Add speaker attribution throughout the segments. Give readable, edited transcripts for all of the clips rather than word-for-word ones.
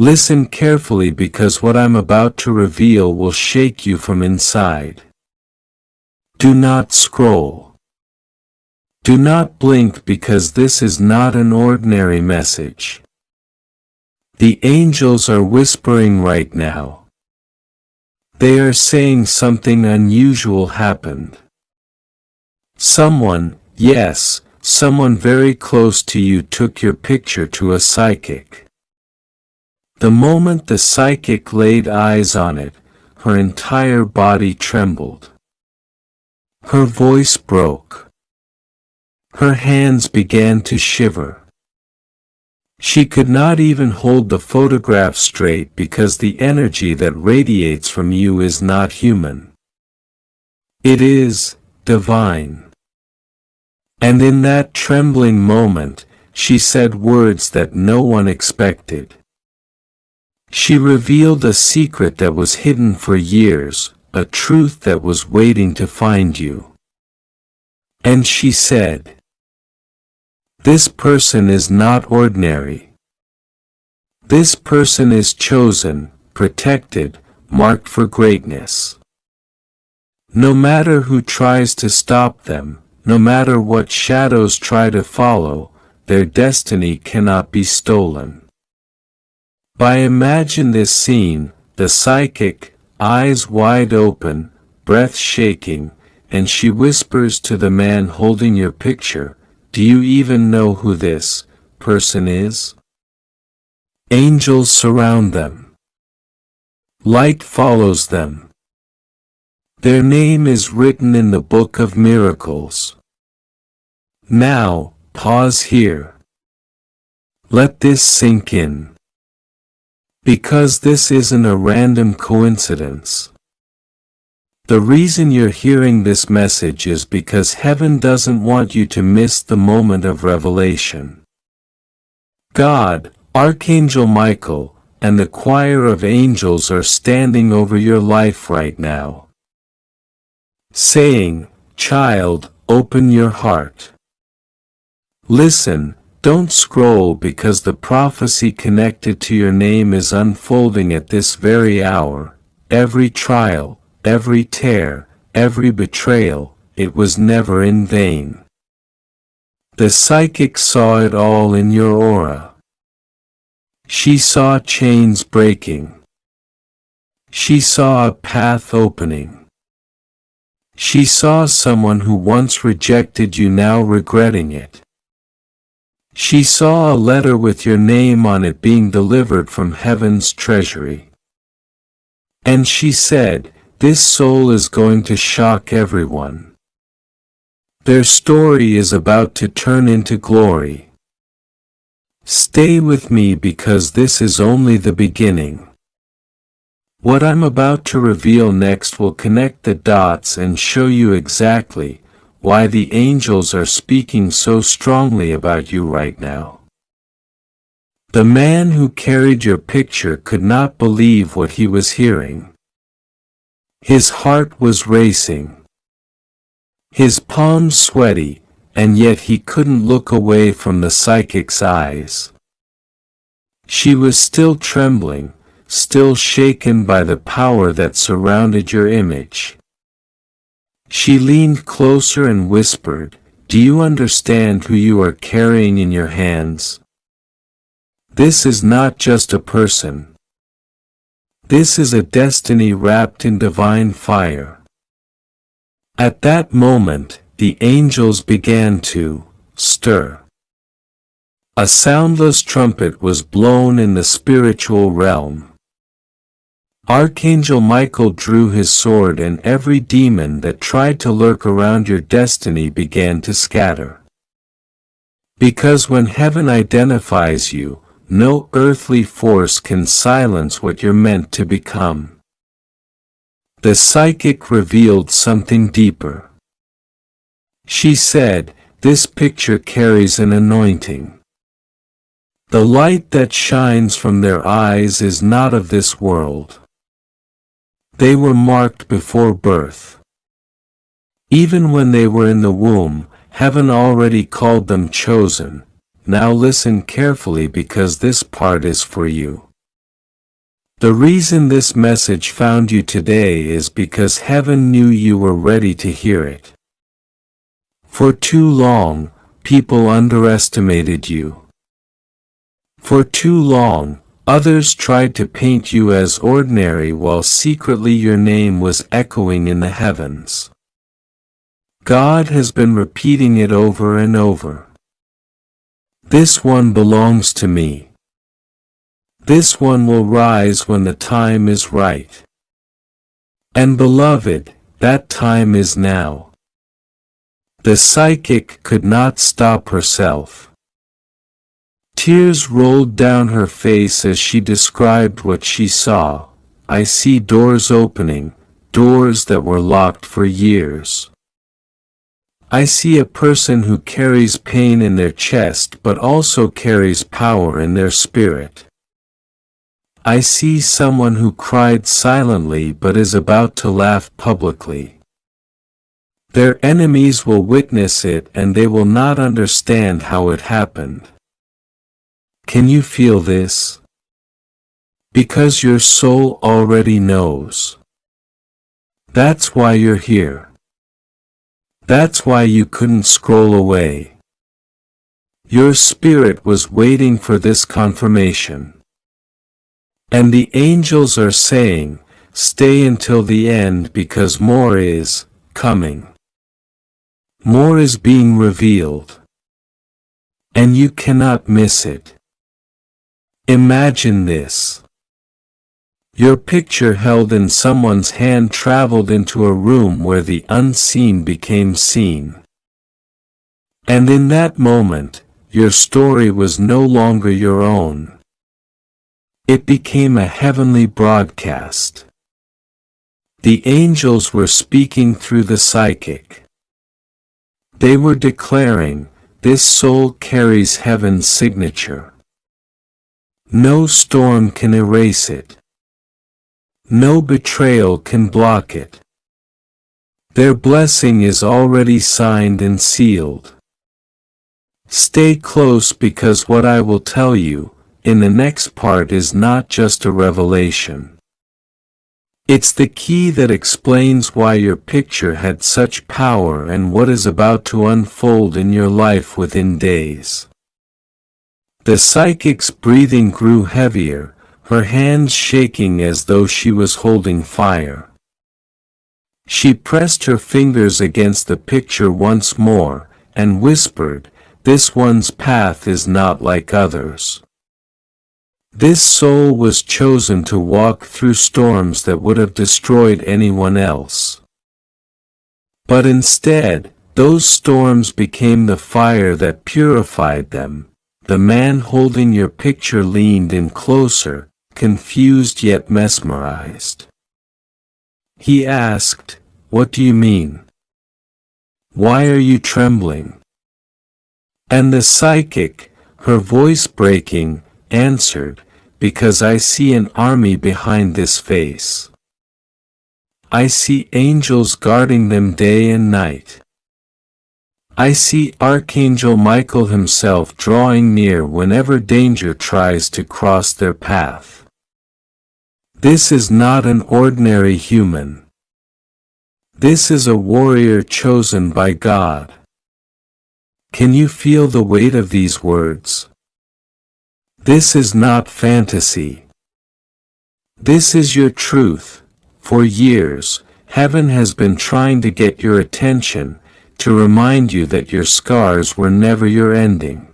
Speaker 1: Listen carefully because what I'm about to reveal will shake you from inside. Do not scroll. Do not blink because this is not an ordinary message. The angels are whispering right now. They are saying something unusual happened. Someone, yes, someone very close to you took your picture to a psychic. The moment the psychic laid eyes on it, her entire body trembled. Her voice broke. Her hands began to shiver. She could not even hold the photograph straight because the energy that radiates from you is not human. It is divine. And in that trembling moment, she said words that no one expected. She revealed a secret that was hidden for years, a truth that was waiting to find you. And she said, "This person is not ordinary. This person is chosen, protected, marked for greatness. No matter who tries to stop them, no matter what shadows try to follow, their destiny cannot be stolen." Imagine this scene, the psychic, eyes wide open, breath shaking, and she whispers to the man holding your picture, "Do you even know who this person is?" Angels surround them. Light follows them. Their name is written in the book of miracles. Now, pause here. Let this sink in. Because this isn't a random coincidence. The reason you're hearing this message is because heaven doesn't want you to miss the moment of revelation. God, Archangel Michael, and the choir of angels are standing over your life right now, saying, "Child, open your heart. Listen, don't scroll because the prophecy connected to your name is unfolding at this very hour. Every trial, every tear, every betrayal, it was never in vain." The psychic saw it all in your aura. She saw chains breaking. She saw a path opening. She saw someone who once rejected you now regretting it. She saw a letter with your name on it being delivered from heaven's treasury. And she said, "This soul is going to shock everyone. Their story is about to turn into glory. Stay with me because this is only the beginning." What I'm about to reveal next will connect the dots and show you exactly why the angels are speaking so strongly about you right now. The man who carried your picture could not believe what he was hearing. His heart was racing. His palms sweaty, and yet he couldn't look away from the psychic's eyes. She was still trembling, still shaken by the power that surrounded your image. She leaned closer and whispered, "Do you understand who you are carrying in your hands? This is not just a person. This is a destiny wrapped in divine fire." At that moment, the angels began to stir. A soundless trumpet was blown in the spiritual realm. Archangel Michael drew his sword and every demon that tried to lurk around your destiny began to scatter. Because when heaven identifies you, no earthly force can silence what you're meant to become. The psychic revealed something deeper. She said, "This picture carries an anointing. The light that shines from their eyes is not of this world. They were marked before birth. Even when they were in the womb, heaven already called them chosen. Now listen carefully because this part is for you. The reason this message found you today is because heaven knew you were ready to hear it. For too long, people underestimated you. For too long, others tried to paint you as ordinary while secretly your name was echoing in the heavens. God has been repeating it over and over. This one belongs to me. This one will rise when the time is right. And beloved, that time is now. The psychic could not stop herself. Tears rolled down her face as she described what she saw. I see doors opening, doors that were locked for years. I see a person who carries pain in their chest but also carries power in their spirit. I see someone who cried silently but is about to laugh publicly. Their enemies will witness it and they will not understand how it happened. Can you feel this? Because your soul already knows. That's why you're here. That's why you couldn't scroll away. Your spirit was waiting for this confirmation. And the angels are saying, stay until the end because more is coming. More is being revealed. And you cannot miss it. Imagine this. Your picture held in someone's hand traveled into a room where the unseen became seen. And in that moment, your story was no longer your own. It became a heavenly broadcast. The angels were speaking through the psychic. They were declaring, this soul carries heaven's signature. No storm can erase it. No betrayal can block it. Their blessing is already signed and sealed. Stay close because what I will tell you, in the next part is not just a revelation. It's the key that explains why your picture had such power and what is about to unfold in your life within days. The psychic's breathing grew heavier, her hands shaking as though she was holding fire. She pressed her fingers against the picture once more, and whispered, this one's path is not like others. This soul was chosen to walk through storms that would have destroyed anyone else. But instead, those storms became the fire that purified them. The man holding your picture leaned in closer, confused yet mesmerized. He asked, what do you mean? Why are you trembling? And the psychic, her voice breaking, answered, because I see an army behind this face. I see angels guarding them day and night. I see Archangel Michael himself drawing near whenever danger tries to cross their path. This is not an ordinary human. This is a warrior chosen by God. Can you feel the weight of these words? This is not fantasy. This is your truth. For years, heaven has been trying to get your attention, to remind you that your scars were never your ending.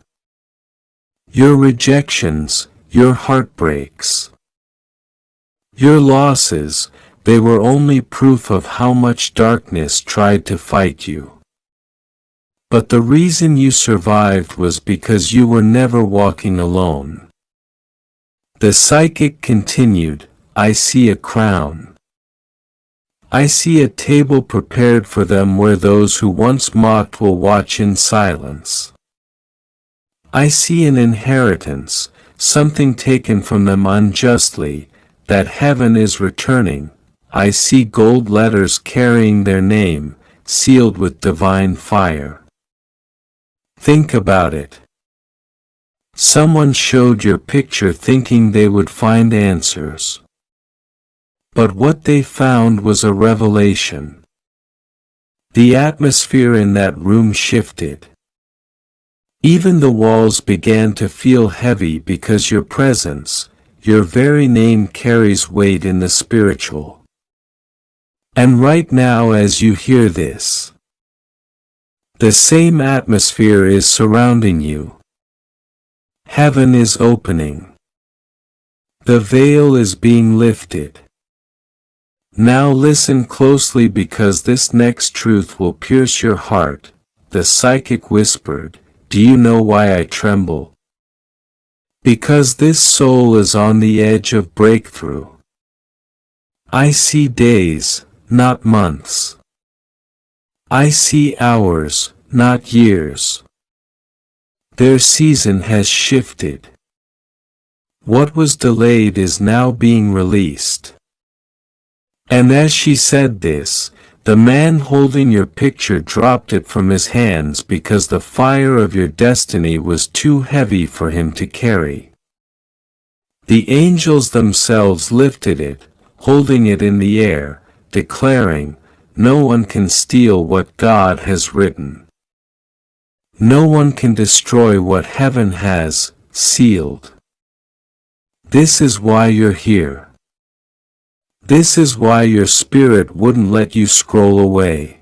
Speaker 1: Your rejections, your heartbreaks, your losses, they were only proof of how much darkness tried to fight you. But the reason you survived was because you were never walking alone. The psychic continued, I see a crown. I see a table prepared for them where those who once mocked will watch in silence. I see an inheritance, something taken from them unjustly, that heaven is returning. I see gold letters carrying their name, sealed with divine fire. Think about it. Someone showed your picture thinking they would find answers. But what they found was a revelation. The atmosphere in that room shifted. Even the walls began to feel heavy because your presence, your very name carries weight in the spiritual. And right now as you hear this, the same atmosphere is surrounding you. Heaven is opening. The veil is being lifted. Now listen closely because this next truth will pierce your heart. The psychic whispered, "Do you know why I tremble? Because this soul is on the edge of breakthrough. I see days, not months. I see hours, not years. Their season has shifted. What was delayed is now being released." And as she said this, the man holding your picture dropped it from his hands because the fire of your destiny was too heavy for him to carry. The angels themselves lifted it, holding it in the air, declaring, "No one can steal what God has written. No one can destroy what heaven has sealed. This is why you're here. This is why your spirit wouldn't let you scroll away.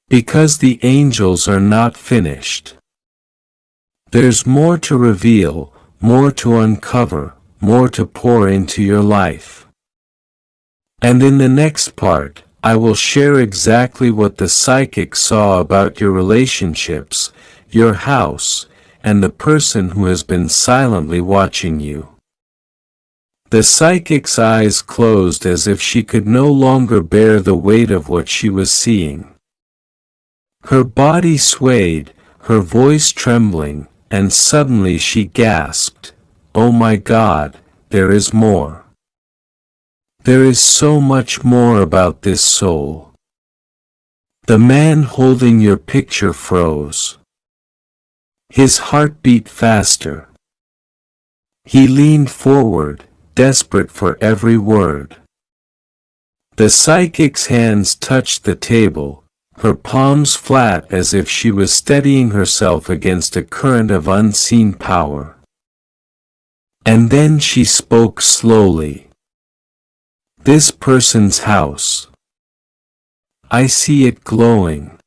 Speaker 1: Because the angels are not finished. There's more to reveal, more to uncover, more to pour into your life. And in the next part, I will share exactly what the psychic saw about your relationships, your house, and the person who has been silently watching you. The psychic's eyes closed as if she could no longer bear the weight of what she was seeing. Her body swayed, her voice trembling, and suddenly she gasped, "Oh my God, there is more. There is so much more about this soul." The man holding your picture froze. His heart beat faster. He leaned forward, desperate for every word. The psychic's hands touched the table, her palms flat as if she was steadying herself against a current of unseen power. And then she spoke slowly. "This person's house. I see it glowing.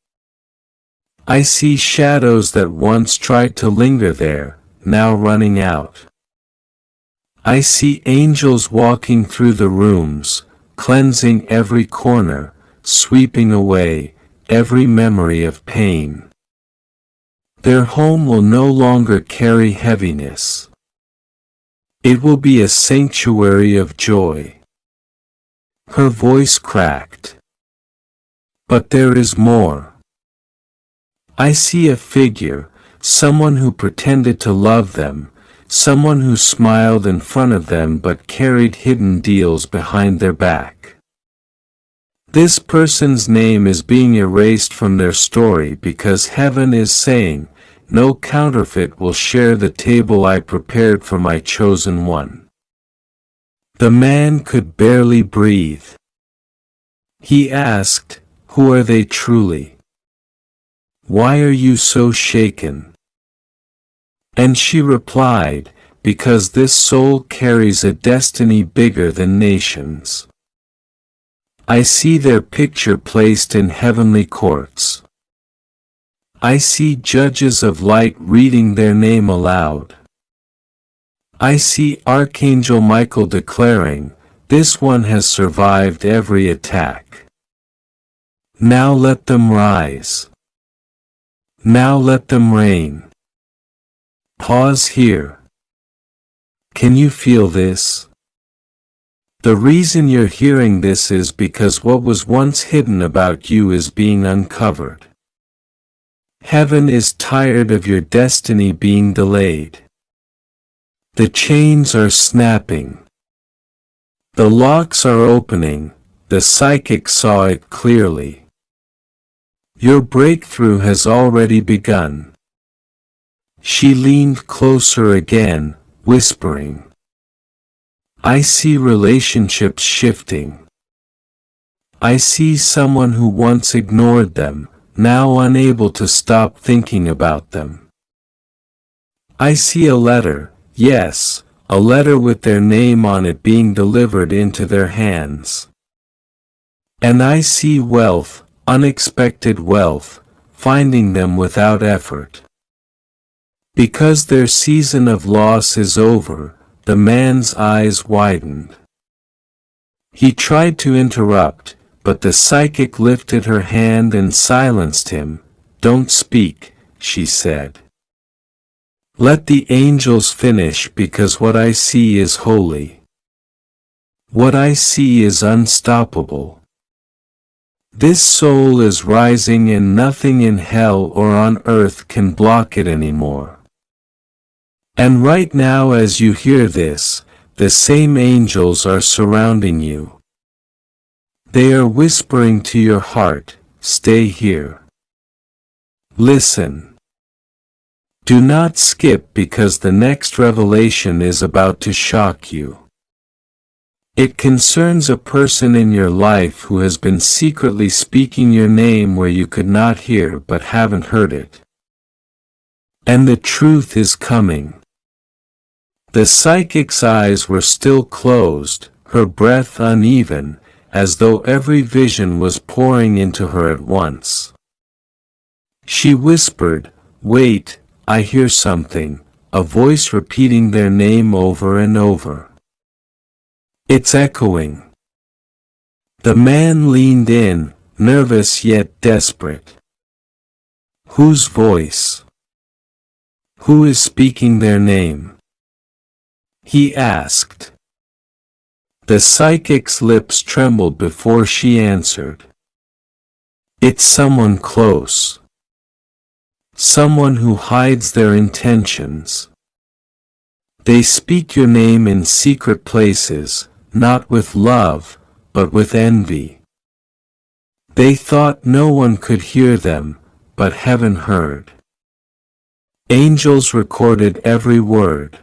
Speaker 1: I see shadows that once tried to linger there, now running out. I see angels walking through the rooms, cleansing every corner, sweeping away every memory of pain. Their home will no longer carry heaviness. It will be a sanctuary of joy." Her voice cracked. "But there is more. I see a figure, someone who pretended to love them, someone who smiled in front of them but carried hidden deals behind their back. This person's name is being erased from their story because heaven is saying, no counterfeit will share the table I prepared for my chosen one." The man could barely breathe. He asked, "Who are they truly? Why are you so shaken?" And she replied, "Because this soul carries a destiny bigger than nations. I see their picture placed in heavenly courts. I see judges of light reading their name aloud. I see Archangel Michael declaring, 'This one has survived every attack. Now let them rise. Now let them reign.'" Pause here. Can you feel this? The reason you're hearing this is because what was once hidden about you is being uncovered. Heaven is tired of your destiny being delayed. The chains are snapping. The locks are opening. The psychic saw it clearly. Your breakthrough has already begun. She leaned closer again, whispering, I see relationships shifting. I see someone who once ignored them, now unable to stop thinking about them. I see a letter, yes, a letter with their name on it being delivered into their hands. And I see wealth, unexpected wealth, finding them without effort. Because their season of loss is over, the man's eyes widened. He tried to interrupt, but the psychic lifted her hand and silenced him. "Don't speak," she said. "Let the angels finish, because what I see is holy. What I see is unstoppable. This soul is rising and nothing in hell or on earth can block it anymore." And right now, as you hear this, the same angels are surrounding you. They are whispering to your heart, "Stay here. Listen. Do not skip, because the next revelation is about to shock you. It concerns a person in your life who has been secretly speaking your name where you could not hear but haven't heard it. And the truth is coming." The psychic's eyes were still closed, her breath uneven, as though every vision was pouring into her at once. She whispered, "Wait, I hear something," a voice repeating their name over and over. "It's echoing." The man leaned in, nervous yet desperate. Whose voice? Who is speaking their name? He asked. The psychic's lips trembled before she answered. "It's someone close. Someone who hides their intentions. They speak your name in secret places, not with love, but with envy. They thought no one could hear them, but heaven heard. Angels recorded every word."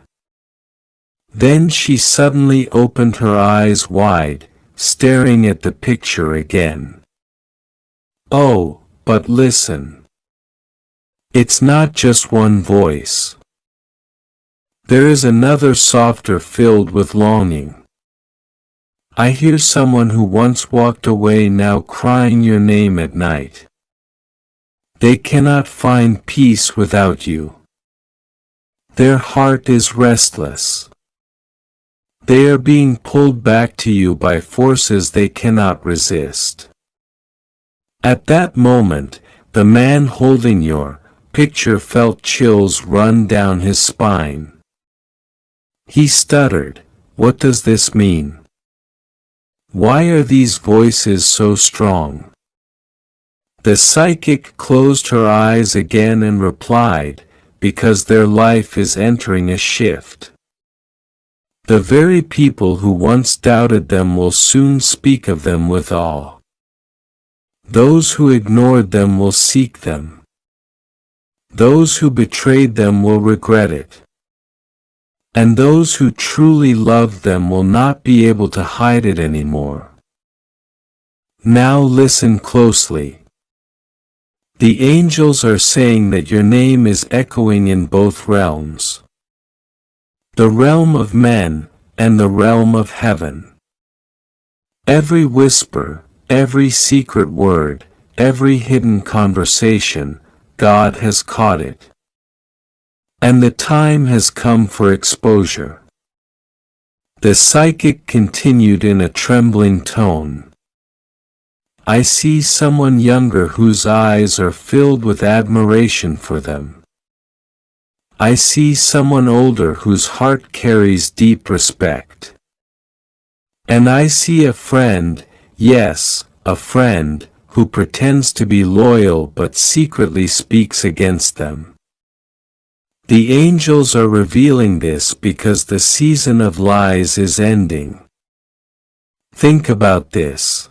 Speaker 1: Then she suddenly opened her eyes wide, staring at the picture again. "Oh, but listen. It's not just one voice. There is another, softer, filled with longing. I hear someone who once walked away now crying your name at night. They cannot find peace without you. Their heart is restless. They are being pulled back to you by forces they cannot resist." At that moment, the man holding your picture felt chills run down his spine. He stuttered, "What does this mean? Why are these voices so strong?" The psychic closed her eyes again and replied, "Because their life is entering a shift. The very people who once doubted them will soon speak of them with awe. Those who ignored them will seek them. Those who betrayed them will regret it. And those who truly loved them will not be able to hide it anymore. Now listen closely. The angels are saying that your name is echoing in both realms. The realm of men, and the realm of heaven. Every whisper, every secret word, every hidden conversation, God has caught it. And the time has come for exposure." The psychic continued in a trembling tone. "I see someone younger whose eyes are filled with admiration for them. I see someone older whose heart carries deep respect. And I see a friend, yes, a friend, who pretends to be loyal but secretly speaks against them. The angels are revealing this because the season of lies is ending. Think about this.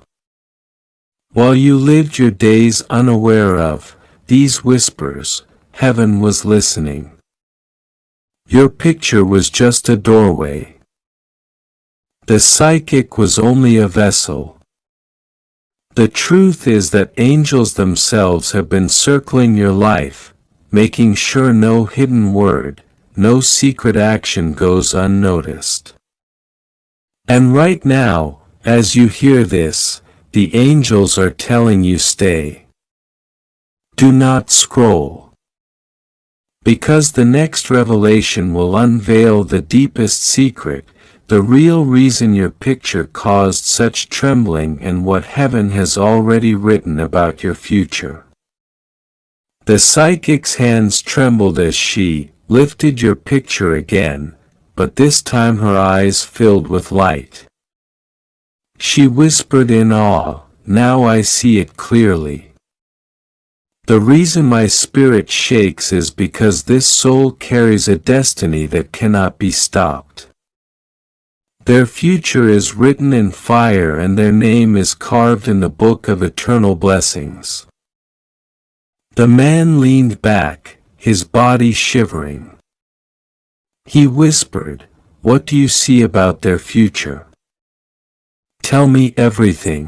Speaker 1: While you lived your days unaware of these whispers, heaven was listening. Your picture was just a doorway. The psychic was only a vessel. The truth is that angels themselves have been circling your life, making sure no hidden word, no secret action goes unnoticed. And right now, as you hear this, the angels are telling you stay. Do not scroll. Because the next revelation will unveil the deepest secret, the real reason your picture caused such trembling and what heaven has already written about your future. The psychic's hands trembled as she lifted your picture again, but this time her eyes filled with light. She whispered in awe, "Now I see it clearly. The reason my spirit shakes is because this soul carries a destiny that cannot be stopped. Their future is written in fire and their name is carved in the book of eternal blessings." The man leaned back, his body shivering. He whispered, "What do you see about their future? Tell me everything."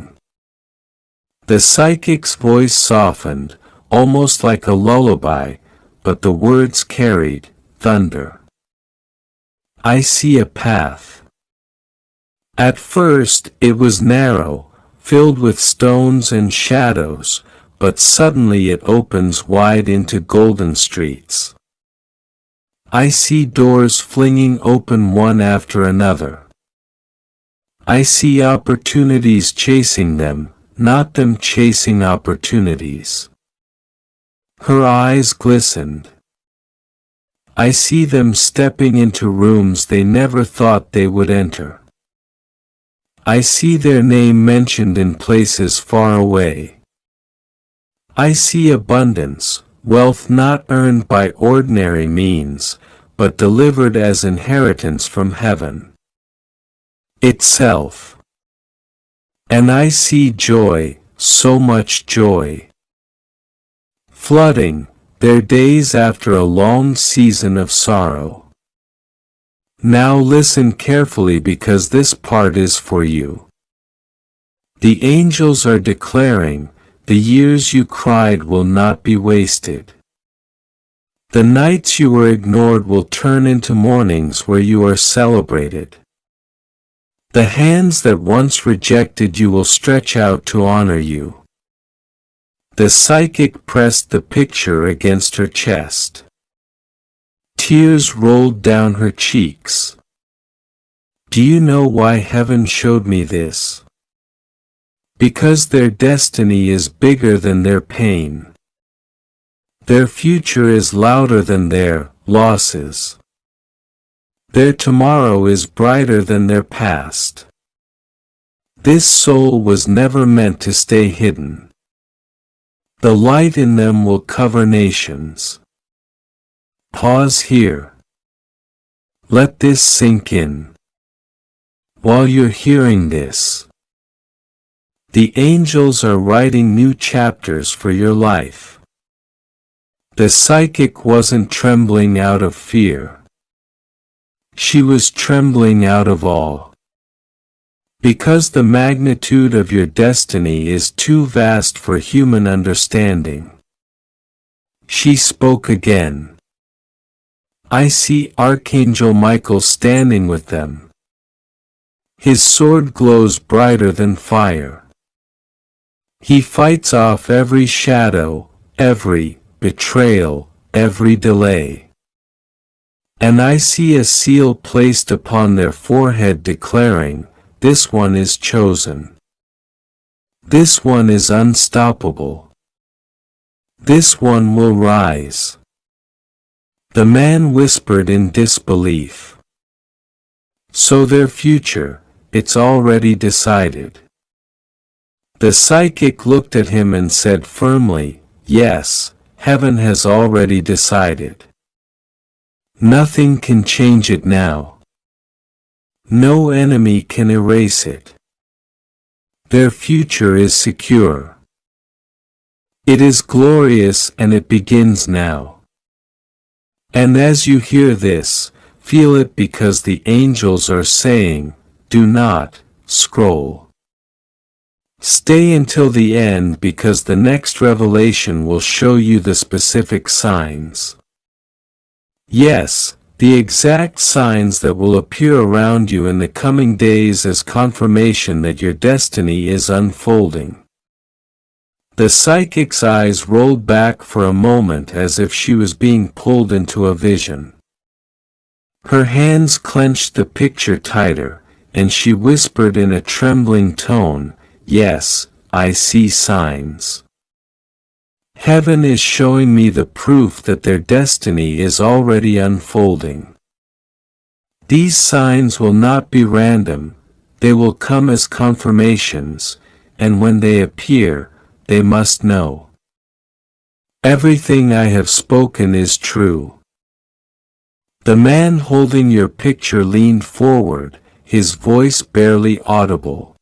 Speaker 1: The psychic's voice softened, almost like a lullaby, but the words carried thunder. "I see a path. At first it was narrow, filled with stones and shadows, but suddenly it opens wide into golden streets. I see doors flinging open one after another. I see opportunities chasing them, not them chasing opportunities." Her eyes glistened. "I see them stepping into rooms they never thought they would enter. I see their name mentioned in places far away. I see abundance, wealth not earned by ordinary means, but delivered as inheritance from heaven itself. And I see joy, so much joy, flooding their days after a long season of sorrow. Now listen carefully because this part is for you. The angels are declaring, the years you cried will not be wasted. The nights you were ignored will turn into mornings where you are celebrated. The hands that once rejected you will stretch out to honor you." The psychic pressed the picture against her chest. Tears rolled down her cheeks. "Do you know why heaven showed me this? Because their destiny is bigger than their pain. Their future is louder than their losses. Their tomorrow is brighter than their past. This soul was never meant to stay hidden. The light in them will cover nations." Pause here. Let this sink in. While you're hearing this, the angels are writing new chapters for your life. The psychic wasn't trembling out of fear. She was trembling out of awe. Because the magnitude of your destiny is too vast for human understanding. She spoke again. "I see Archangel Michael standing with them. His sword glows brighter than fire. He fights off every shadow, every betrayal, every delay. And I see a seal placed upon their forehead declaring, this one is chosen. This one is unstoppable. This one will rise." The man whispered in disbelief. "So their future, it's already decided." The psychic looked at him and said firmly, "Yes, heaven has already decided. Nothing can change it now. No enemy can erase it. Their future is secure. It is glorious and it begins now." And as you hear this, feel it because the angels are saying, do not scroll. Stay until the end because the next revelation will show you the specific signs. Yes, the exact signs that will appear around you in the coming days as confirmation that your destiny is unfolding. The psychic's eyes rolled back for a moment as if she was being pulled into a vision. Her hands clenched the picture tighter, and she whispered in a trembling tone, "Yes, I see signs. Heaven is showing me the proof that their destiny is already unfolding. These signs will not be random, they will come as confirmations, and when they appear, they must know. Everything I have spoken is true." The man holding your picture leaned forward, his voice barely audible.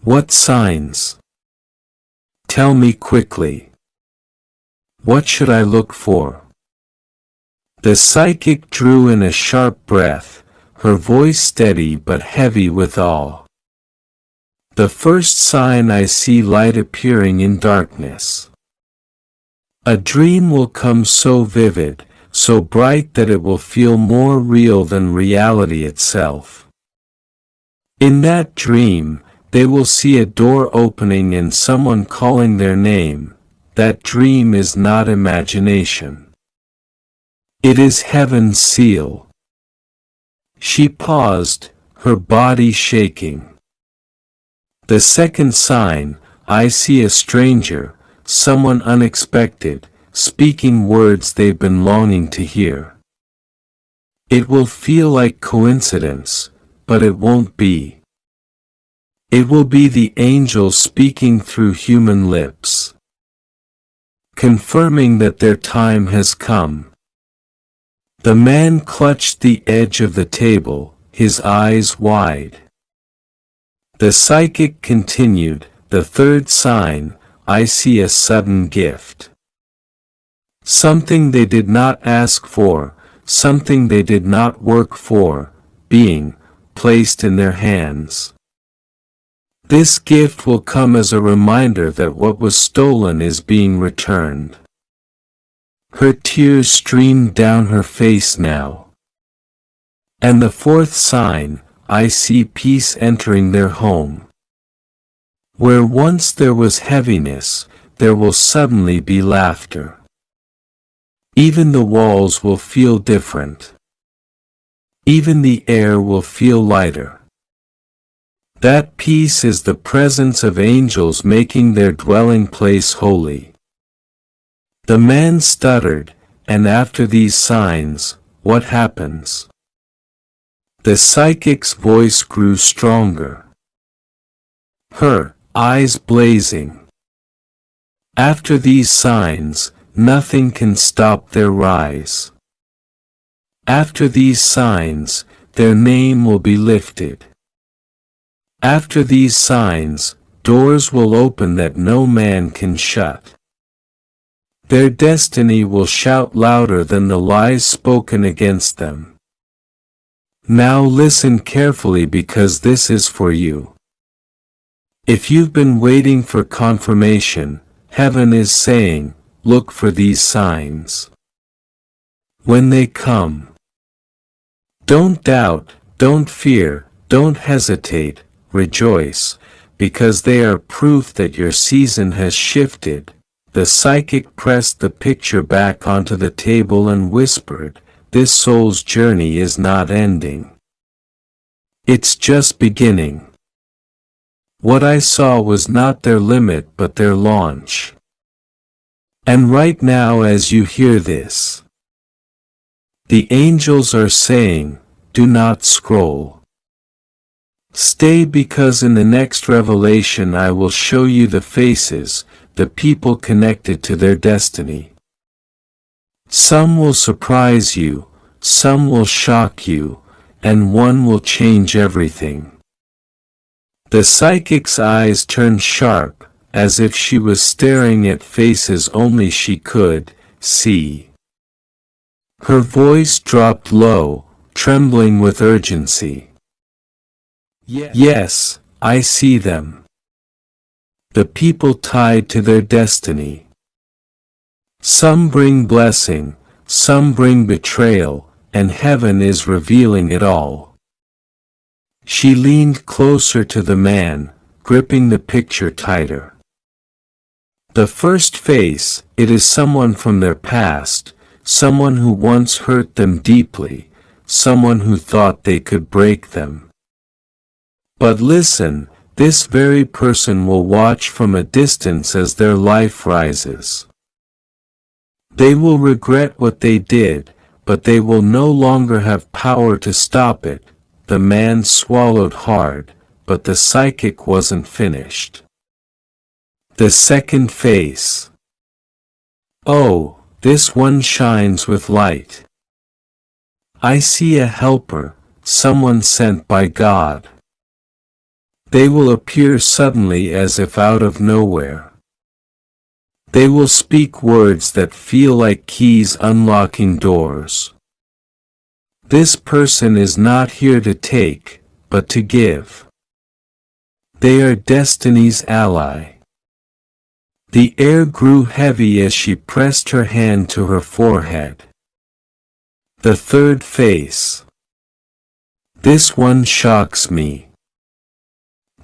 Speaker 1: "What signs? Tell me quickly. What should I look for?" The psychic drew in a sharp breath, her voice steady but heavy with awe. "The first sign I see light appearing in darkness. A dream will come so vivid, so bright that it will feel more real than reality itself. In that dream, they will see a door opening and someone calling their name. That dream is not imagination. It is heaven's seal." She paused, her body shaking. "The second sign, I see a stranger, someone unexpected, speaking words they've been longing to hear. It will feel like coincidence, but it won't be. It will be the angel speaking through human lips, confirming that their time has come." The man clutched the edge of the table, his eyes wide. The psychic continued, "The third sign, I see a sudden gift. Something they did not ask for, something they did not work for, being placed in their hands. This gift will come as a reminder that what was stolen is being returned." Her tears streamed down her face now. "And the fourth sign, I see peace entering their home. Where once there was heaviness, there will suddenly be laughter. Even the walls will feel different. Even the air will feel lighter. That peace is the presence of angels making their dwelling place holy." The man stuttered, "And after these signs, what happens?" The psychic's voice grew stronger, her eyes blazing. "After these signs, nothing can stop their rise. After these signs, their name will be lifted. After these signs, doors will open that no man can shut. Their destiny will shout louder than the lies spoken against them. Now listen carefully because this is for you. If you've been waiting for confirmation, heaven is saying, look for these signs. When they come, don't doubt, don't fear, don't hesitate, rejoice, because they are proof that your season has shifted." The psychic pressed the picture back onto the table and whispered, "This soul's journey is not ending. It's just beginning. What I saw was not their limit but their launch. And right now as you hear this, the angels are saying, do not scroll. Stay because in the next revelation I will show you the faces, the people connected to their destiny. Some will surprise you, some will shock you, and one will change everything." The psychic's eyes turned sharp, as if she was staring at faces only she could see. Her voice dropped low, trembling with urgency. Yes, I see them. The people tied to their destiny. Some bring blessing, some bring betrayal, and heaven is revealing it all. She leaned closer to the man, gripping the picture tighter. The first face, it is someone from their past, someone who once hurt them deeply, someone who thought they could break them. But listen, this very person will watch from a distance as their life rises. They will regret what they did, but they will no longer have power to stop it. The man swallowed hard, but the psychic wasn't finished. The second face. Oh, this one shines with light. I see a helper, someone sent by God. They will appear suddenly as if out of nowhere. They will speak words that feel like keys unlocking doors. This person is not here to take, but to give. They are destiny's ally. The air grew heavy as she pressed her hand to her forehead. The third face. This one shocks me.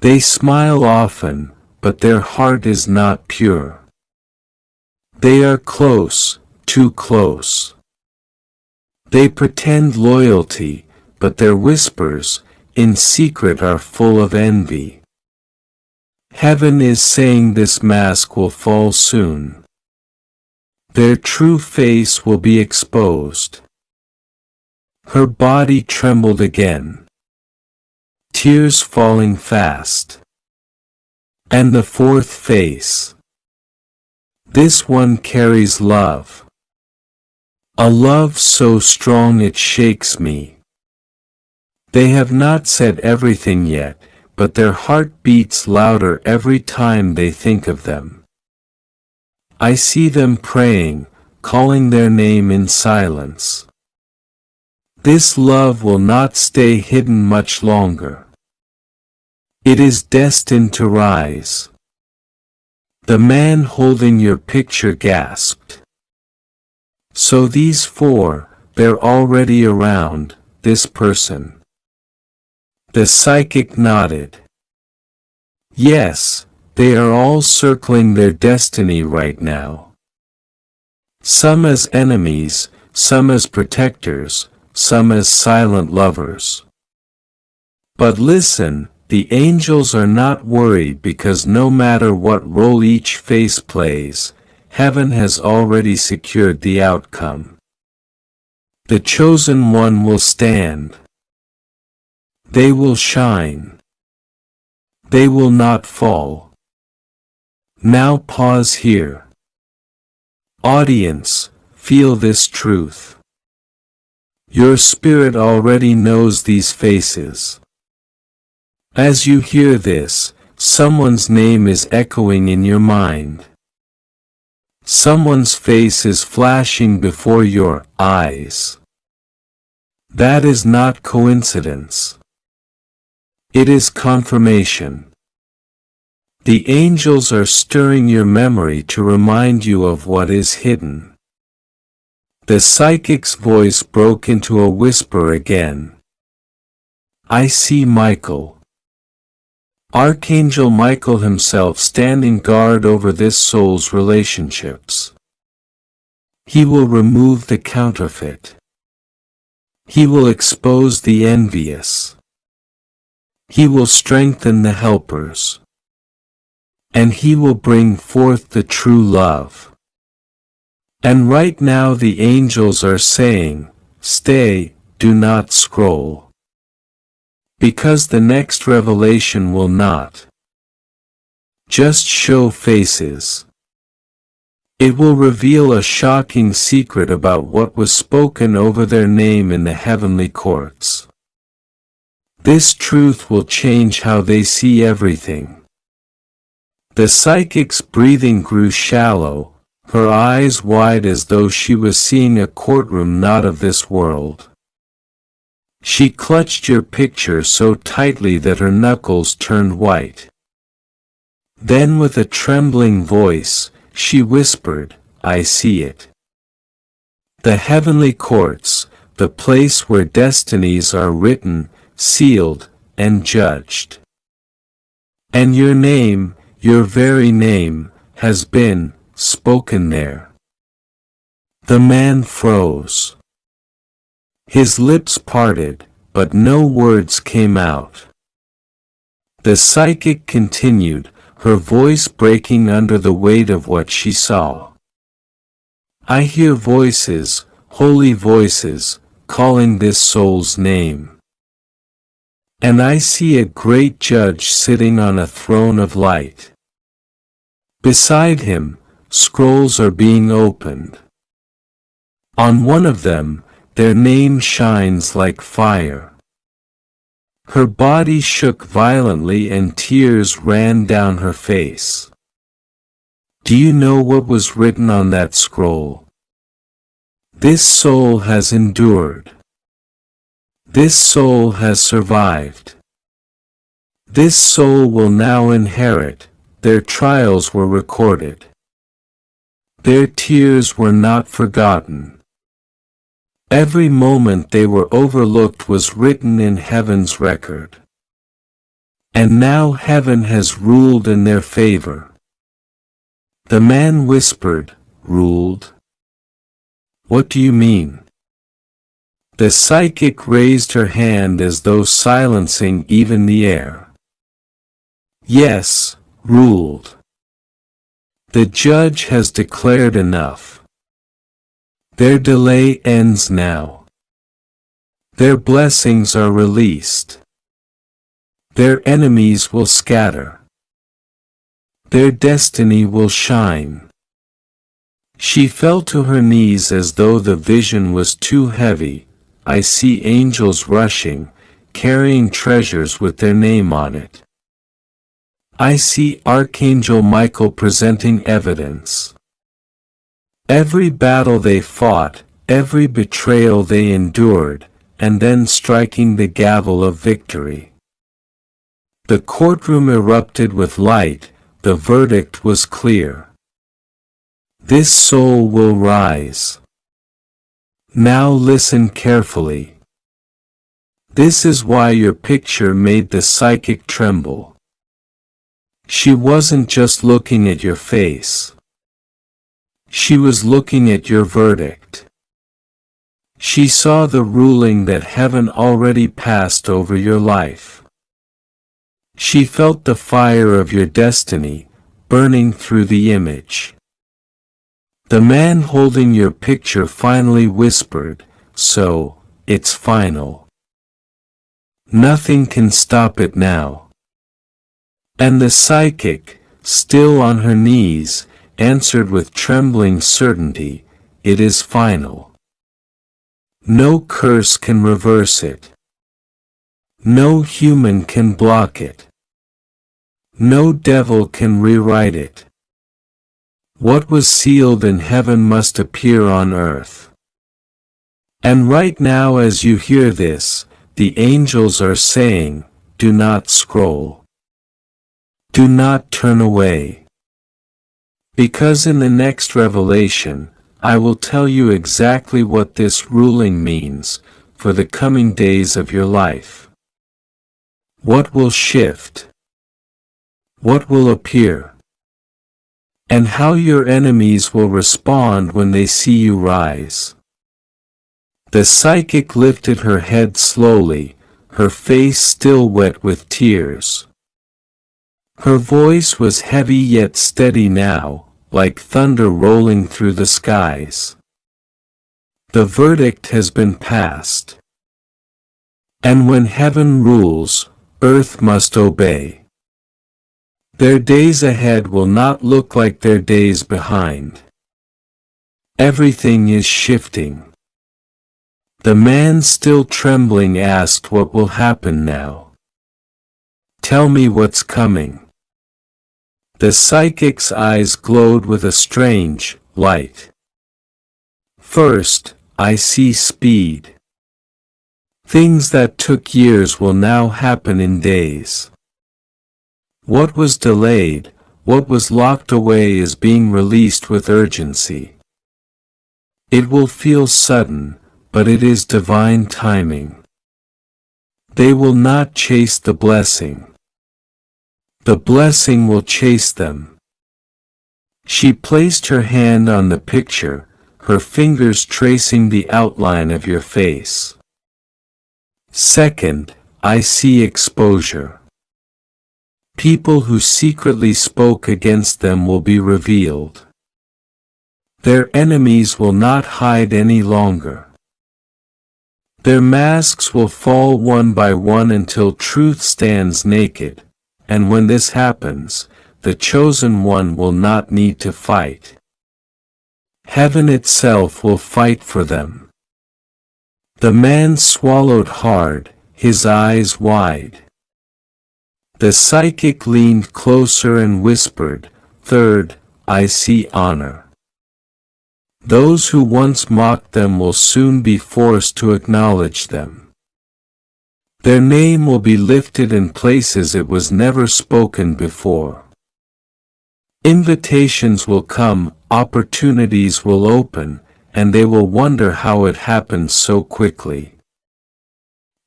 Speaker 1: They smile often, but their heart is not pure. They are close, too close. They pretend loyalty, but their whispers, in secret, are full of envy. Heaven is saying this mask will fall soon. Their true face will be exposed. Her body trembled again. Tears falling fast. And the fourth face. This one carries love. A love so strong it shakes me. They have not said everything yet, but their heart beats louder every time they think of them. I see them praying, calling their name in silence. This love will not stay hidden much longer. It is destined to rise. The man holding your picture gasped. So these four, they're already around, this person. The psychic nodded. Yes, they are all circling their destiny right now. Some as enemies, some as protectors, some as silent lovers. But listen, the angels are not worried because no matter what role each face plays, heaven has already secured the outcome. The chosen one will stand. They will shine. They will not fall. Now pause here. Audience, feel this truth. Your spirit already knows these faces. As you hear this, someone's name is echoing in your mind. Someone's face is flashing before your eyes. That is not coincidence. It is confirmation. The angels are stirring your memory to remind you of what is hidden. The psychic's voice broke into a whisper again. I see Michael. Archangel Michael himself standing guard over this soul's relationships. He will remove the counterfeit. He will expose the envious. He will strengthen the helpers. And he will bring forth the true love. And right now the angels are saying, stay, do not scroll. Because the next revelation will not just show faces. It will reveal a shocking secret about what was spoken over their name in the heavenly courts. This truth will change how they see everything. The psychic's breathing grew shallow, her eyes wide as though she was seeing a courtroom not of this world. She clutched your picture so tightly that her knuckles turned white. Then with a trembling voice, she whispered, "I see it. The heavenly courts, the place where destinies are written, sealed, and judged. And your name, your very name, has been spoken there." The man froze. His lips parted, but no words came out. The psychic continued, her voice breaking under the weight of what she saw. "I hear voices, holy voices, calling this soul's name. And I see a great judge sitting on a throne of light. Beside him, scrolls are being opened. On one of them, their name shines like fire." Her body shook violently and tears ran down her face. "Do you know what was written on that scroll? This soul has endured. This soul has survived. This soul will now inherit. Their trials were recorded. Their tears were not forgotten. Every moment they were overlooked was written in heaven's record. And now heaven has ruled in their favor." The man whispered, "Ruled? What do you mean?" The psychic raised her hand as though silencing even the air. "Yes, ruled. The judge has declared enough. Their delay ends now. Their blessings are released. Their enemies will scatter. Their destiny will shine." She fell to her knees as though the vision was too heavy. "I see angels rushing, carrying treasures with their name on it. I see Archangel Michael presenting evidence. Every battle they fought, every betrayal they endured, and then striking the gavel of victory." The courtroom erupted with light, the verdict was clear. This soul will rise. Now listen carefully. This is why your picture made the psychic tremble. She wasn't just looking at your face. She was looking at your verdict. She saw the ruling that heaven already passed over your life. She felt the fire of your destiny, burning through the image. The man holding your picture finally whispered, "So, it's final. Nothing can stop it now." And the psychic, still on her knees, answered with trembling certainty, "It is final. No curse can reverse it. No human can block it. No devil can rewrite it. What was sealed in heaven must appear on earth." And right now as you hear this, the angels are saying, "Do not scroll. Do not turn away. Because in the next revelation, I will tell you exactly what this ruling means for the coming days of your life. What will shift? What will appear? And how your enemies will respond when they see you rise." The psychic lifted her head slowly, her face still wet with tears. Her voice was heavy yet steady now, like thunder rolling through the skies. "The verdict has been passed. And when heaven rules, earth must obey. Their days ahead will not look like their days behind. Everything is shifting." The man, still trembling, asked, "What will happen now? Tell me what's coming." The psychic's eyes glowed with a strange light. "First, I see speed. Things that took years will now happen in days. What was delayed, what was locked away is being released with urgency. It will feel sudden, but it is divine timing. They will not chase the blessing. The blessing will chase them. She placed her hand on the picture, her fingers tracing the outline of your face. Second, I see exposure. People who secretly spoke against them will be revealed. Their enemies will not hide any longer. Their masks will fall one by one until truth stands naked, and when this happens, the chosen one will not need to fight. Heaven itself will fight for them. The man swallowed hard, his eyes wide. The psychic leaned closer and whispered, "Third, I see honor." Those who once mocked them will soon be forced to acknowledge them. Their name will be lifted in places it was never spoken before. Invitations will come, opportunities will open, and they will wonder how it happened so quickly.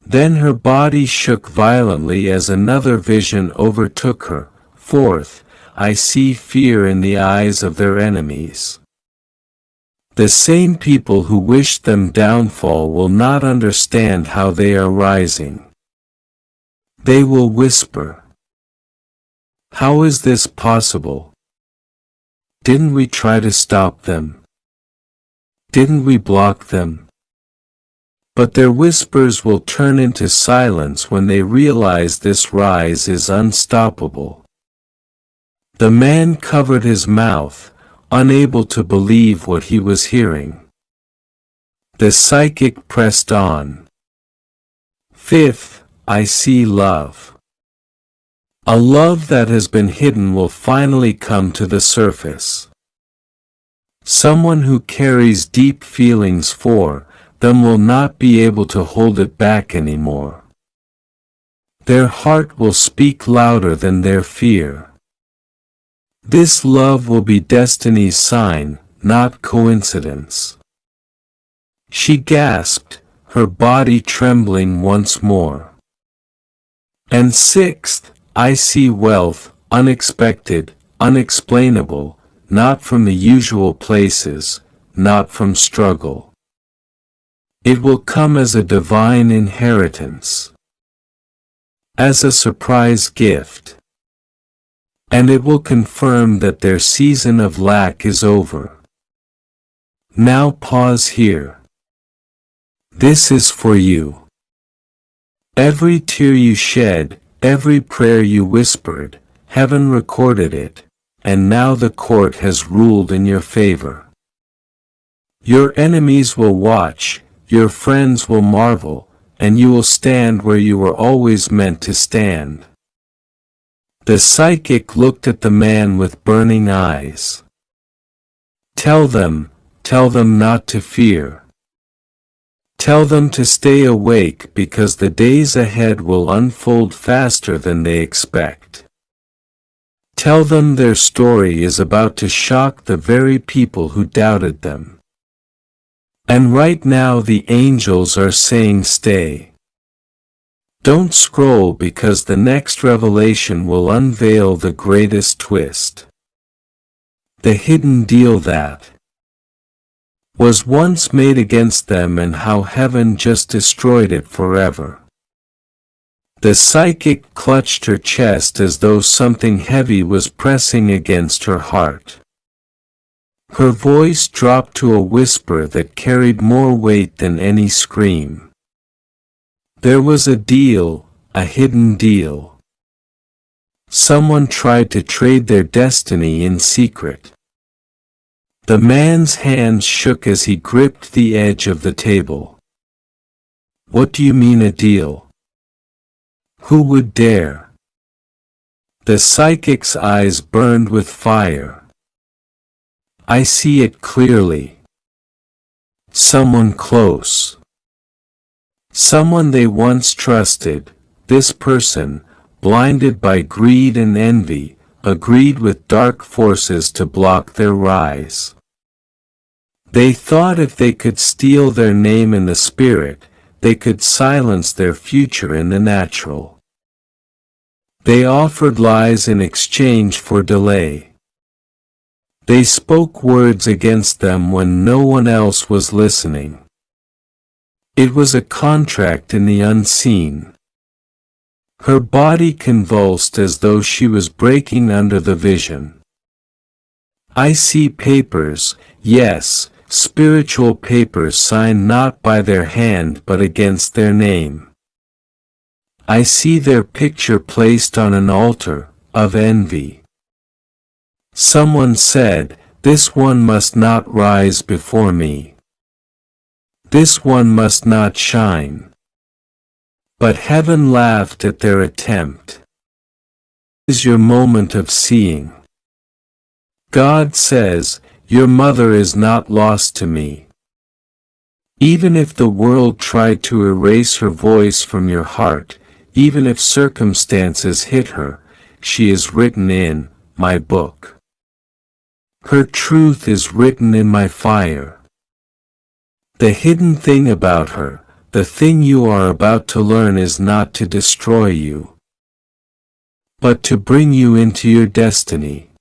Speaker 1: Then her body shook violently as another vision overtook her. Fourth, I see fear in the eyes of their enemies. The same people who wished them downfall will not understand how they are rising. They will whisper, "How is this possible? Didn't we try to stop them? Didn't we block them?" But their whispers will turn into silence when they realize this rise is unstoppable. The man covered his mouth, unable to believe what he was hearing. The psychic pressed on. Fifth, I see love. A love that has been hidden will finally come to the surface. Someone who carries deep feelings for them will not be able to hold it back anymore. Their heart will speak louder than their fear. This love will be destiny's sign, not coincidence. She gasped, her body trembling once more. And sixth, I see wealth, unexpected, unexplainable, not from the usual places, not from struggle. It will come as a divine inheritance, as a surprise gift. And it will confirm that their season of lack is over. Now pause here. This is for you. Every tear you shed, every prayer you whispered, heaven recorded it, and now the court has ruled in your favor. Your enemies will watch, your friends will marvel, and you will stand where you were always meant to stand. The psychic looked at the man with burning eyes. Tell them not to fear. Tell them to stay awake because the days ahead will unfold faster than they expect. Tell them their story is about to shock the very people who doubted them. And right now the angels are saying stay. Don't scroll because the next revelation will unveil the greatest twist. The hidden deal that was once made against them and how heaven just destroyed it forever. The psychic clutched her chest as though something heavy was pressing against her heart. Her voice dropped to a whisper that carried more weight than any scream. There was a deal, a hidden deal. Someone tried to trade their destiny in secret. The man's hands shook as he gripped the edge of the table. What do you mean a deal? Who would dare? The psychic's eyes burned with fire. I see it clearly. Someone close. Someone they once trusted, this person, blinded by greed and envy, agreed with dark forces to block their rise. They thought if they could steal their name in the spirit, they could silence their future in the natural. They offered lies in exchange for delay. They spoke words against them when no one else was listening. It was a contract in the unseen. Her body convulsed as though she was breaking under the vision. I see papers, yes, spiritual papers signed not by their hand but against their name. I see their picture placed on an altar of envy. Someone said, "This one must not rise before me. This one must not shine." But heaven laughed at their attempt. This is your moment of seeing. God says, "Your mother is not lost to me." Even if the world tried to erase her voice from your heart, even if circumstances hit her, she is written in my book. Her truth is written in my fire. The hidden thing about her, the thing you are about to learn, is not to destroy you, but to bring you into your destiny.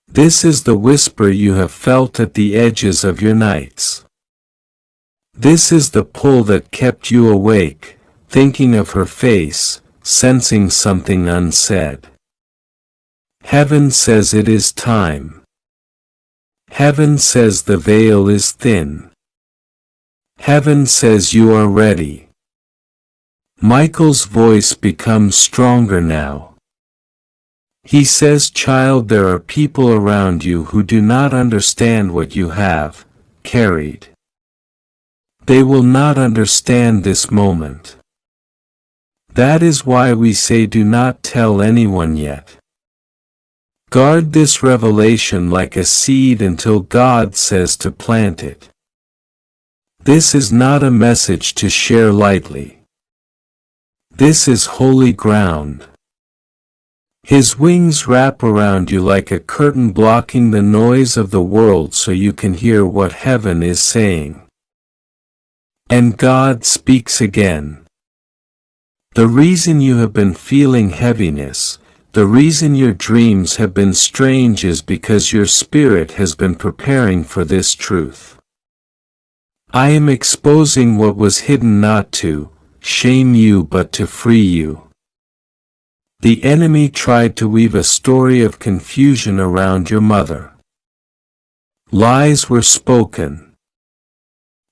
Speaker 1: This is the whisper you have felt at the edges of your nights. This is the pull that kept you awake, thinking of her face, sensing something unsaid. Heaven says it is time. Heaven says the veil is thin. Heaven says you are ready. Michael's voice becomes stronger now. He says, "Child, there are people around you who do not understand what you have carried. They will not understand this moment. That is why we say do not tell anyone yet. Guard this revelation like a seed until God says to plant it. This is not a message to share lightly. This is holy ground." His wings wrap around you like a curtain blocking the noise of the world so you can hear what heaven is saying. And God speaks again. The reason you have been feeling heaviness, the reason your dreams have been strange, is because your spirit has been preparing for this truth. I am exposing what was hidden, not to shame you but to free you. The enemy tried to weave a story of confusion around your mother. Lies were spoken.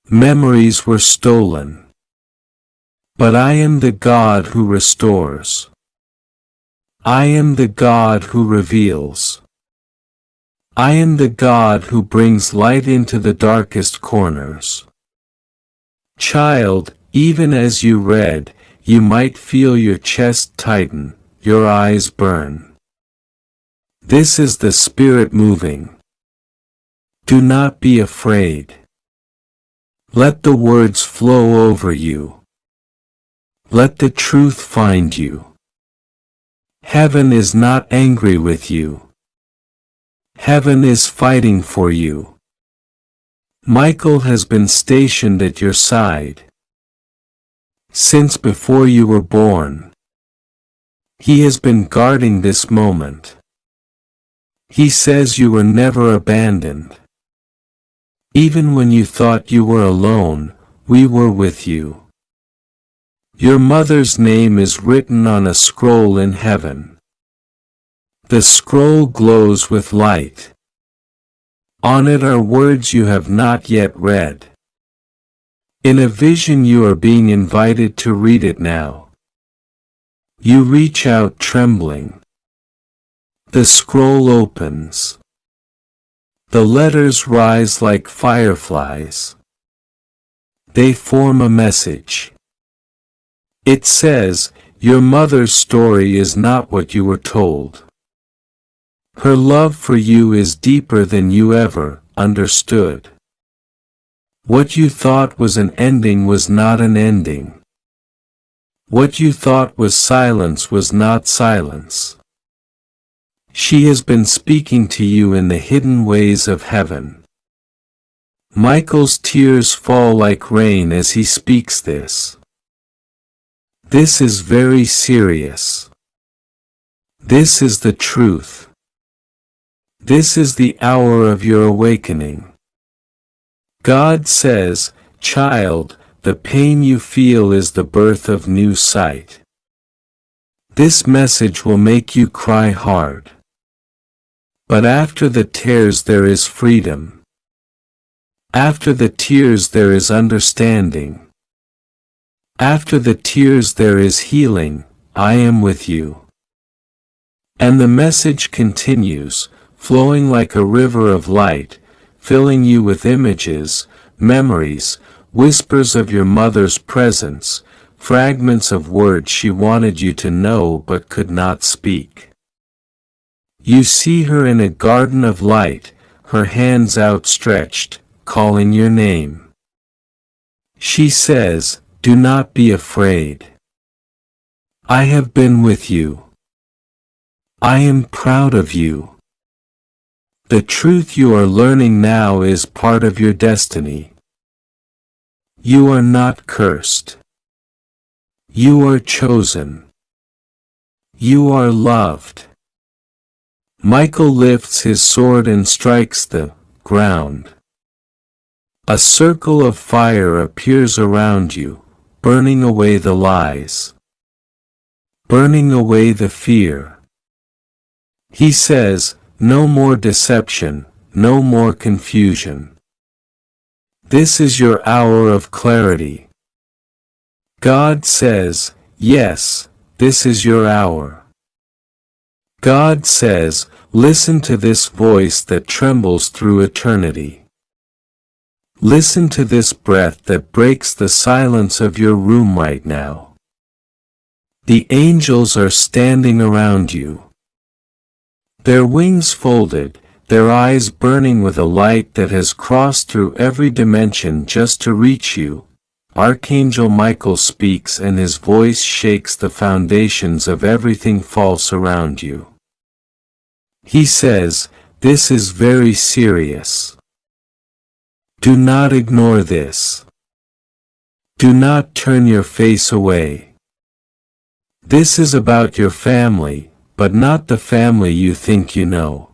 Speaker 1: Memories were stolen. But I am the God who restores. I am the God who reveals. I am the God who brings light into the darkest corners. Child, even as you read, you might feel your chest tighten, your eyes burn. This is the Spirit moving. Do not be afraid. Let the words flow over you. Let the truth find you. Heaven is not angry with you. Heaven is fighting for you. Michael has been stationed at your side since before you were born. He has been guarding this moment. He says you were never abandoned. Even when you thought you were alone, we were with you. Your mother's name is written on a scroll in heaven. The scroll glows with light. On it are words you have not yet read. In a vision you are being invited to read it now. You reach out trembling. The scroll opens. The letters rise like fireflies. They form a message. It says, your mother's story is not what you were told. Her love for you is deeper than you ever understood. What you thought was an ending was not an ending. What you thought was silence was not silence. She has been speaking to you in the hidden ways of heaven. Michael's tears fall like rain as he speaks this. This is very serious. This is the truth. This is the hour of your awakening. God says, child, the pain you feel is the birth of new sight. This message will make you cry hard. But after the tears there is freedom. After the tears there is understanding. After the tears there is healing. I am with you. And the message continues, flowing like a river of light, filling you with images, memories, whispers of your mother's presence, fragments of words she wanted you to know but could not speak. You see her in a garden of light, her hands outstretched, calling your name. She says, do not be afraid. I have been with you. I am proud of you. The truth you are learning now is part of your destiny. You are not cursed. You are chosen. You are loved. Michael lifts his sword and strikes the ground. A circle of fire appears around you, burning away the lies. Burning away the fear. He says, no more deception, no more confusion. This is your hour of clarity. God says, yes, this is your hour. God says, listen to this voice that trembles through eternity. Listen to this breath that breaks the silence of your room right now. The angels are standing around you. Their wings folded, their eyes burning with a light that has crossed through every dimension just to reach you. Archangel Michael speaks and his voice shakes the foundations of everything false around you. He says, this is very serious. Do not ignore this. Do not turn your face away. This is about your family, but not the family you think you know.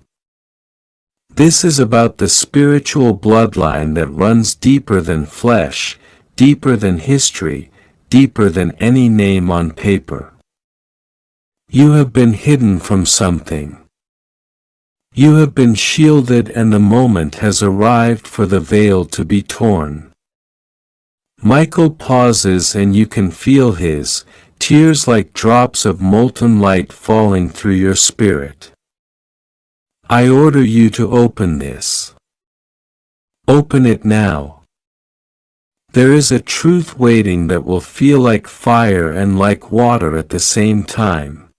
Speaker 1: This is about the spiritual bloodline that runs deeper than flesh, deeper than history, deeper than any name on paper. You have been hidden from something. You have been shielded and the moment has arrived for the veil to be torn. Michael pauses and you can feel his tears like drops of molten light falling through your spirit. I order you to open this. Open it now. There is a truth waiting that will feel like fire and like water at the same time.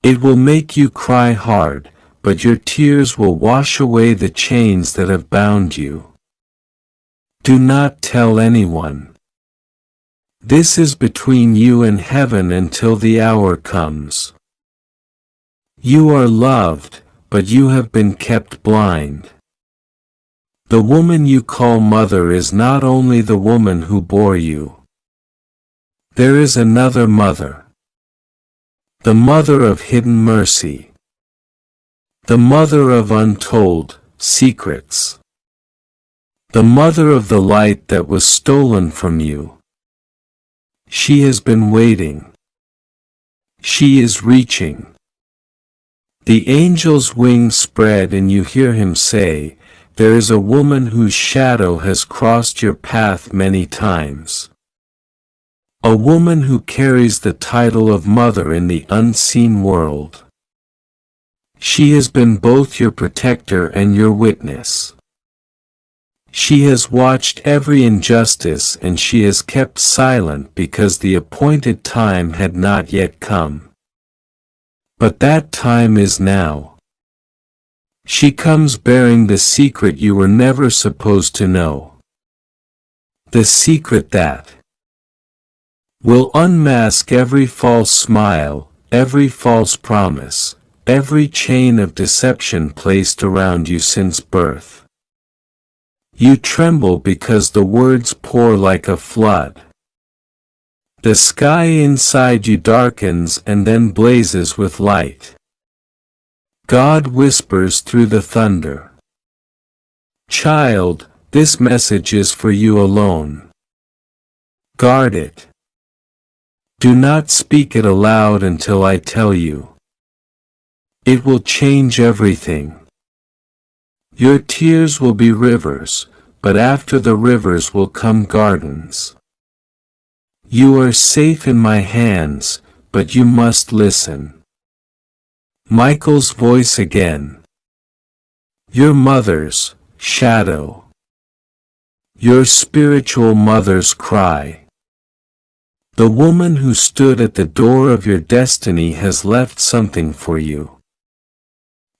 Speaker 1: It will make you cry hard, but your tears will wash away the chains that have bound you. Do not tell anyone. This is between you and heaven until the hour comes. You are loved, but you have been kept blind. The woman you call mother is not only the woman who bore you. There is another mother. The mother of hidden mercy. The mother of untold secrets. The mother of the light that was stolen from you. She has been waiting. She is reaching. The angel's wings spread and you hear him say, there is a woman whose shadow has crossed your path many times. A woman who carries the title of mother in the unseen world. She has been both your protector and your witness. She has watched every injustice and she has kept silent because the appointed time had not yet come. But that time is now. She comes bearing the secret you were never supposed to know. The secret that will unmask every false smile, every false promise, every chain of deception placed around you since birth. You tremble because the words pour like a flood. The sky inside you darkens and then blazes with light. God whispers through the thunder. Child, this message is for you alone. Guard it. Do not speak it aloud until I tell you. It will change everything. Your tears will be rivers, but after the rivers will come gardens. You are safe in my hands, but you must listen. Michael's voice again. Your mother's shadow. Your spiritual mother's cry. The woman who stood at the door of your destiny has left something for you.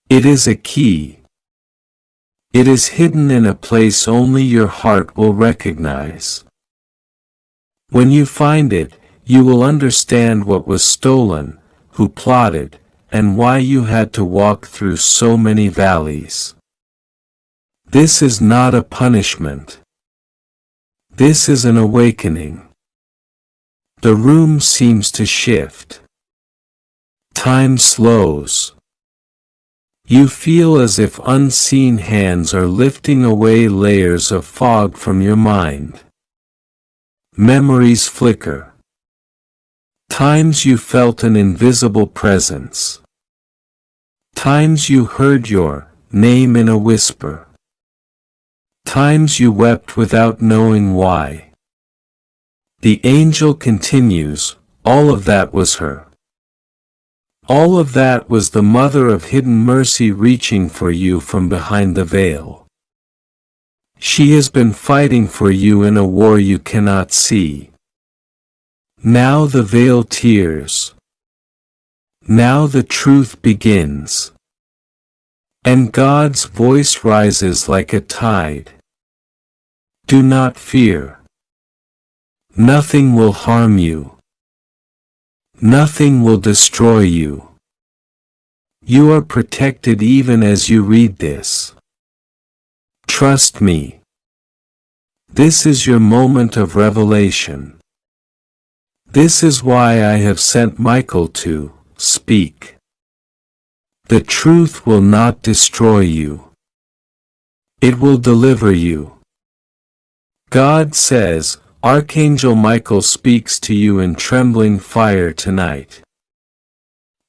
Speaker 1: It is a key. It is hidden in a place only your heart will recognize. When you find it, you will understand what was stolen, who plotted, and why you had to walk through so many valleys. This is not a punishment. This is an awakening. The room seems to shift. Time slows. You feel as if unseen hands are lifting away layers of fog from your mind. Memories flicker. Times you felt an invisible presence. Times you heard your name in a whisper. Times you wept without knowing why. The angel continues, all of that was her. All of that was the mother of hidden mercy reaching for you from behind the veil. She has been fighting for you in a war you cannot see. Now the veil tears. Now the truth begins. And God's voice rises like a tide. Do not fear. Nothing will harm you. Nothing will destroy you. You are protected even as you read this. Trust me. This is your moment of revelation. This is why I have sent Michael to speak. The truth will not destroy you. It will deliver you. God says, Archangel Michael speaks to you in trembling fire tonight.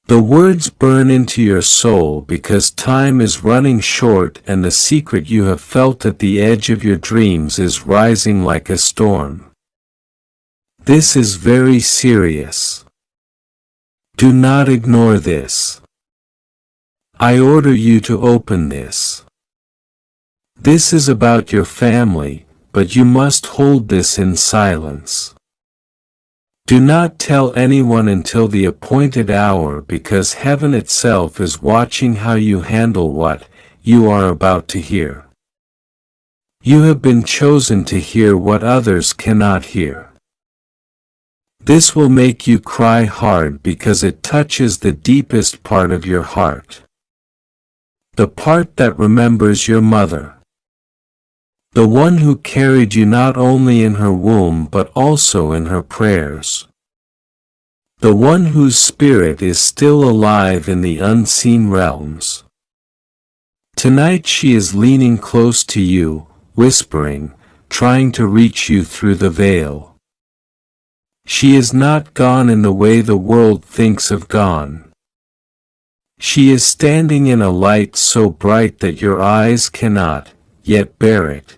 Speaker 1: The words burn into your soul because time is running short and the secret you have felt at the edge of your dreams is rising like a storm. This is very serious. Do not ignore this. I order you to open this. This is about your family, but you must hold this in silence. Do not tell anyone until the appointed hour because heaven itself is watching how you handle what you are about to hear. You have been chosen to hear what others cannot hear. This will make you cry hard because it touches the deepest part of your heart. The part that remembers your mother. The one who carried you not only in her womb but also in her prayers. The one whose spirit is still alive in the unseen realms. Tonight she is leaning close to you, whispering, trying to reach you through the veil. She is not gone in the way the world thinks of gone. She is standing in a light so bright that your eyes cannot yet bear it.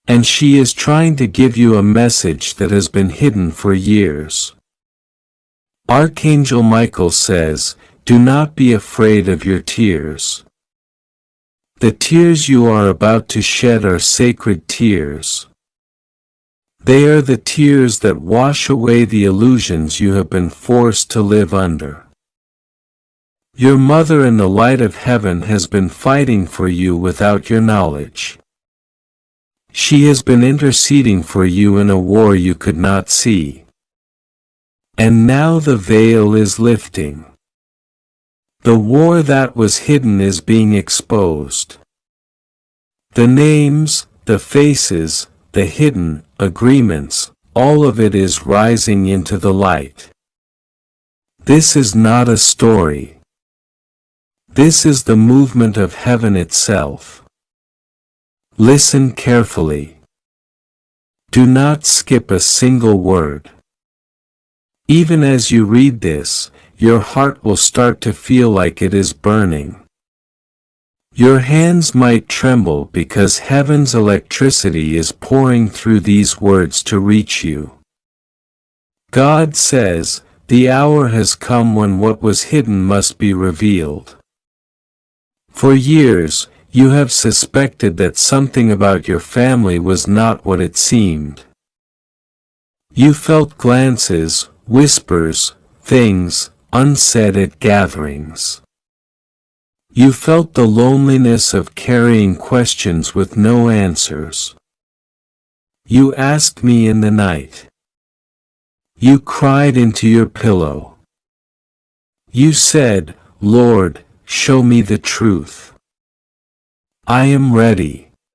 Speaker 1: And she is trying to give you a message that has been hidden for years. Archangel Michael says, do not be afraid of your tears. The tears you are about to shed are sacred tears. They are the tears that wash away the illusions you have been forced to live under. Your mother in the light of heaven has been fighting for you without your knowledge. She has been interceding for you in a war you could not see. And now the veil is lifting. The war that was hidden is being exposed. The names, the faces, the hidden agreements, all of it is rising into the light. This is not a story. This is the movement of heaven itself. Listen carefully. Do not skip a single word. Even as you read this, your heart will start to feel like it is burning. Your hands might tremble because heaven's electricity is pouring through these words to reach you. God says, the hour has come when what was hidden must be revealed. For years, you have suspected that something about your family was not what it seemed. You felt glances, whispers, things, unsaid at gatherings. You felt the loneliness of carrying questions with no answers. You asked me in the night. You cried into your pillow. You said, Lord, show me the truth. I am ready.